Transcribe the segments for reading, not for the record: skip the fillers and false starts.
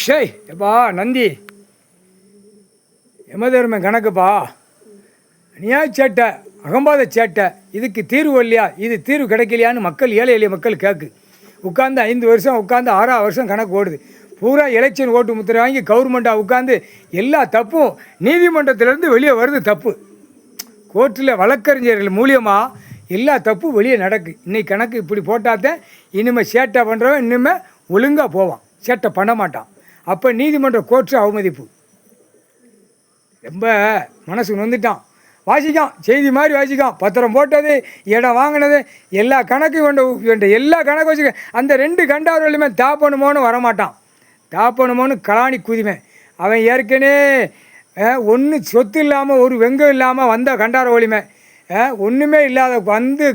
ஷேய் எப்பா நந்தி யமதர்ம கணக்குப்பா அநியாய சேட்டை அகம்பாத சேட்டை இதுக்கு தீர்வு இல்லையா இது தீர்வு கிடைக்கலையான்னு மக்கள் ஏழை எளிய மக்கள் கேட்கு உட்காந்து 5 வருஷம் உட்காந்து 6ஆவது வருஷம் கணக்கு ஓடுது பூரா எலெக்ஷன் ஓட்டு முத்திரை வாங்கி கவர்மெண்ட்டாக உட்காந்து எல்லா தப்பும் நீதிமன்றத்திலேருந்து வெளியே வருது தப்பு கோர்ட்டில் வழக்கறிஞர்கள் மூலியமாக எல்லா தப்பும் வெளியே நடக்கு இன்றைக்கி கணக்கு இப்படி போட்டாதான் இனிமேல் சேட்டை பண்ணுறவன் இனிமேல் ஒழுங்காக போவான் சேட்டை பண்ண மாட்டான் அப்போ நீதிமன்ற கோர்ட்டு அவமதிப்பு ரொம்ப மனசு நொந்துட்டான் வாசிக்கான் செய்தி மாதிரி வாசிக்கான் பத்திரம் போட்டது இடம் வாங்கினது எல்லா கணக்கும் வேண்ட எல்லா கணக்கு வச்சுக்க அந்த 2 கண்டாரோலையுமே தாப்பணுமோன்னு வரமாட்டான் தாப்பணுமோன்னு கலாணி குதிமை அவன் ஏற்கனவே ஒன்று சொத்து இல்லாமல் ஒரு வெங்கம் இல்லாமல் வந்த கண்டார ஒளிமை ஒன்றுமே இல்லாத வந்து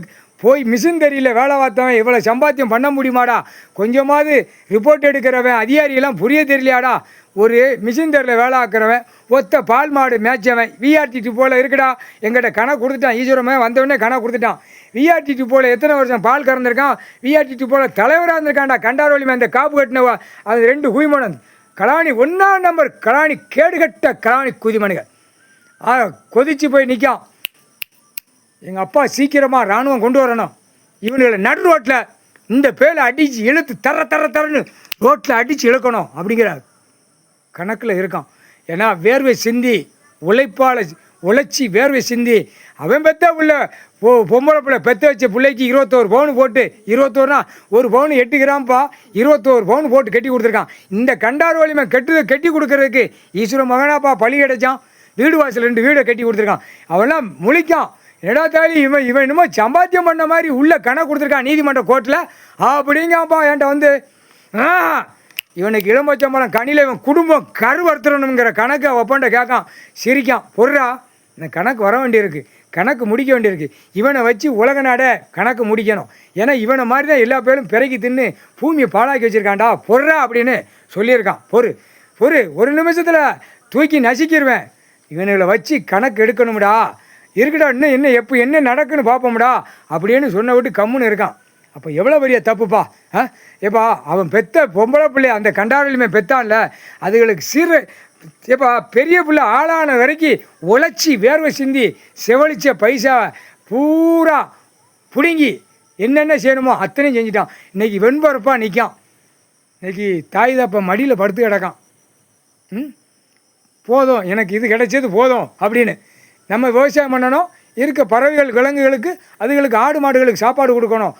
போய் மிஷின் தெரியல வேலை பார்த்தவன் இவ்வளோ சம்பாத்தியம் பண்ண முடியுமாடா கொஞ்சமாவது ரிப்போர்ட் எடுக்கிறவன் அதிகாரியெல்லாம் புரிய தெரியலையாடா ஒரு மிஷின் தெரியல வேலை ஆக்கிறவன் ஒத்த பால் மாடு மேய்ச்சவன் விஆர்டிடி போல் இருக்குடா எங்கிட்ட கணக்கு கொடுத்துட்டான் ஈஸ்வரமே வந்தவொடனே கணக்கு கொடுத்துட்டான் விஆர்டிடி போல் எத்தனை வருஷம் பால் கறந்துருக்கான் விஆர்டிடி போல் தலைவராக இருந்திருக்கான்டா கண்டாரோலிமே அந்த காப்பு கட்டினவா அது 2 குய்மணன் கலாணி 1ஆம் நம்பர் கலாணி கேடுகட்ட கலாணி குதிமனுகள் கொதிச்சு போய் நிற்கான் எங்கள் அப்பா சீக்கிரமாக இராணுவம் கொண்டு வரணும் இவனுங்களை நடு ரோட்டில் இந்த பேலை அடித்து இழுத்து தரன்னு ரோட்டில் அடித்து இழுக்கணும் அப்படிங்கிற கணக்கில் இருக்கான் ஏன்னா வேர்வை சிந்தி உழைச்சி வேர்வை சிந்தி அவன் பெற்ற பிள்ளை பொம்பளை பிள்ளை பெற்ற வச்ச பிள்ளைக்கு 21 பவுன் போட்டு 21னா 1 பவுன் 8 கிராம்பா 21 பவுன் போட்டு கட்டி கொடுத்துருக்கான் இந்த கண்டார் வலிமை கட்டி கொடுக்கறதுக்கு ஈஸ்வர மகனாப்பா பழி கிடைச்சான் வீடு வாசல் 2 வீடை கட்டி கொடுத்துருக்கான் அவெல்லாம் முழிக்கான் என்னடா தாலி இவன் என்னமோ சம்பாத்தியம் பண்ண மாதிரி உள்ள கணக்கு கொடுத்துருக்கான் நீதிமன்ற கோர்ட்டில் அப்படிங்கப்பா என்கிட்ட வந்து இவனுக்கு இளம்பச்சம்பளம் கனியில் இவன் குடும்பம் கருவறுத்துறணுங்கிற கணக்கை ஒப்பண்ட கேட்கான் சிரிக்கான் பொருடா இந்த கணக்கு வர வேண்டியிருக்கு கணக்கு முடிக்க வேண்டியிருக்கு இவனை வச்சு உலக நாட கணக்கு முடிக்கணும் ஏன்னா இவனை மாதிரி தான் எல்லா பேரும் பிறக்கி தின்னு பூமியை பாழாக்கி வச்சுருக்கான்டா பொருடா அப்படின்னு சொல்லியிருக்கான் பொறு ஒரு நிமிஷத்தில் தூக்கி நசிக்கிடுவேன் இவனுங்களை வச்சு கணக்கு எடுக்கணும்டா இருக்குடா இன்னும் என்ன நடக்குன்னு பார்ப்போம்டா அப்படின்னு சொன்ன விட்டு கம்முன்னு இருக்கான் அப்போ எவ்வளோ பெரிய தப்புப்பா ஏப்பா அவன் பெத்த பொம்பளை பிள்ளை அந்த கண்டாரிலுமே பெத்தான்ல அதுகளுக்கு ஏப்பா பெரிய பிள்ளை ஆளான வரைக்கும் உழைச்சி வேர்வை சிந்தி செவழிச்ச பைசா பூரா பிடுங்கி என்னென்ன செய்யணுமோ அத்தனையும் செஞ்சிட்டான் இன்றைக்கி வெண்பரப்பாக நிற்கான் இன்றைக்கி தாய் தப்ப மடியில் படுத்து கிடக்கான் போதும் எனக்கு இது கிடைச்சது போதும் அப்படின்னு நம்ம விவசாயம் பண்ணணும் இருக்க பறவைகள் விலங்குகளுக்கு அதுகளுக்கு ஆடு மாடுகளுக்கு சாப்பாடு கொடுக்கணும்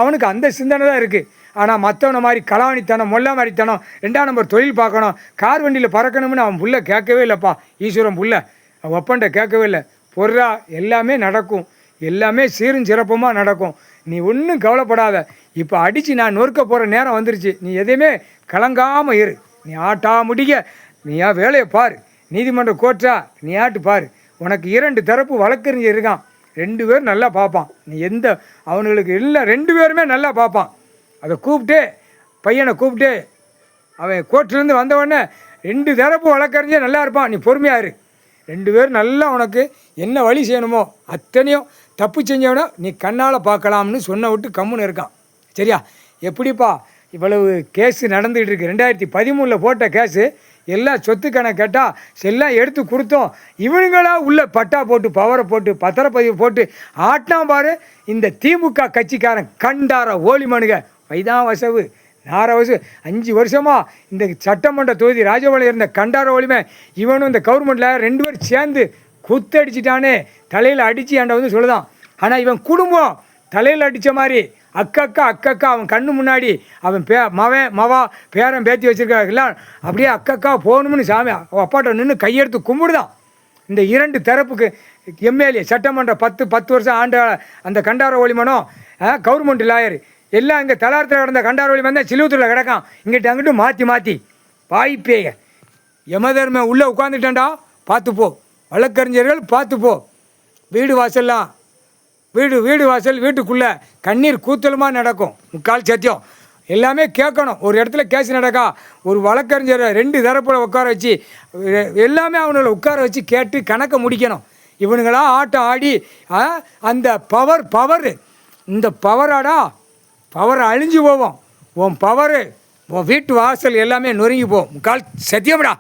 அவனுக்கு அந்த சிந்தனை தான் இருக்குது ஆனால் மற்றவனை மாதிரி களவாணித்தனம் மொல்ல மாதிரித்தனம் 2ஆம் நம்பர் தொழில் பார்க்கணும் கார் வண்டியில் பறக்கணும்னு அவன் புள்ள கேட்கவே இல்லைப்பா ஈஸ்வரன் புள்ள ஒப்பண்ட கேட்கவே இல்லை பொருளா எல்லாமே நடக்கும் எல்லாமே சீரும் சிறப்புமாக நடக்கும் நீ ஒன்றும் கவலைப்படாத இப்போ அடித்து நான் நொறுக்க போகிற நேரம் வந்துருச்சு நீ எதையுமே கலங்காமல் இரு நீ ஆட்டா முடிக்க நீ வேலையை பாரு நீதிமன்ற கோர்ட்டா நீ ஆட்டு பாரு உனக்கு 2 தரப்பு வழக்கறிஞர் இருக்கான் 2 பேரும் நல்லா பார்ப்பான் நீ அவனுங்களுக்கு இல்லை 2 பேருமே நல்லா பார்ப்பான் அதை பையனை கூப்பிட்டு அவன் கோர்ட்டிலேருந்து வந்தவொடனே 2 தரப்பு வழக்கறிஞர் நல்லா இருப்பான் நீ பொறுமையாக இரு 2 பேரும் நல்லா உனக்கு என்ன வழி செய்யணுமோ அத்தனையும் தப்பு செஞ்சவனோ நீ கண்ணால் பார்க்கலாம்னு சொன்ன விட்டு கம்முன்னு இருக்கான் சரியா எப்படிப்பா இவ்வளவு கேஸு நடந்துகிட்டு இருக்கு 2013 போட்ட கேஸு எல்லாம் சொத்து கணக்கு கேட்டால் எல்லாம் எடுத்து கொடுத்தோம் இவனுங்களா உள்ள பட்டா போட்டு பவரை போட்டு பத்திரப்பதிவு போட்டு ஆட்டாம் பாரு இந்த திமுக கட்சிக்காரன் கண்டார ஓலிமனுக வைதான் வசவு நார வசு 5 வருஷமாக இந்த சட்டமன்ற தொகுதி ராஜபாளையம் இருந்த கண்டார ஓலிமை இவனும் இந்த கவர்மெண்ட்டில் 2 பேரும் சேர்ந்து குத்தடிச்சிட்டானே தலையில் அடித்து ஆண்ட வந்து சொல்லுதான் ஆனால் இவன் குடும்பம் தலையில் அடித்த மாதிரி அக்கக்கா அவன் கண்ணு முன்னாடி அவன் மவா பேரன் பேத்தி வச்சுருக்காங்கல்ல அப்படியே அக்கக்கா போகணும்னு சாமி அவன் அப்பாட்ட நின்று கையெடுத்து கும்பிடுதான் இந்த 2 தரப்புக்கு எம்எல்ஏ சட்டமன்ற 10 வருஷம் ஆண்ட அந்த கண்டார ஒளிமனம் கவர்மெண்ட் லாயர் எல்லாம் இங்கே தலாரத்தில் கிடந்த கண்டார ஒளிமன் தான் சிலுவத்தூரில் கிடக்கான் இங்கிட்ட அங்கிட்டு மாற்றி வாய்ப்பேய யமதர்ம உள்ளே உட்காந்துட்டேன்டா பார்த்துப்போ வழக்கறிஞர்கள் பார்த்துப்போ வீடு வாசல் வீட்டுக்குள்ளே கண்ணீர் கூத்தலுமாக நடக்கும் முக்கால் சத்தியம் எல்லாமே கேட்கணும் ஒரு இடத்துல கேஸ் நடக்கா ஒரு வழக்கறிஞர் 2 தரப்பில் உட்கார வச்சு எல்லாமே அவங்கள உட்கார வச்சு கேட்டு கணக்கை முடிக்கணும் இவனுங்களாம் ஆட்டம் ஆடி அந்த பவர் இந்த பவராடா பவர் அழிஞ்சு போவோம் உன் பவரு உன் வீட்டு வாசல் எல்லாமே நொறுங்கி போ கால் சத்தியம்டா.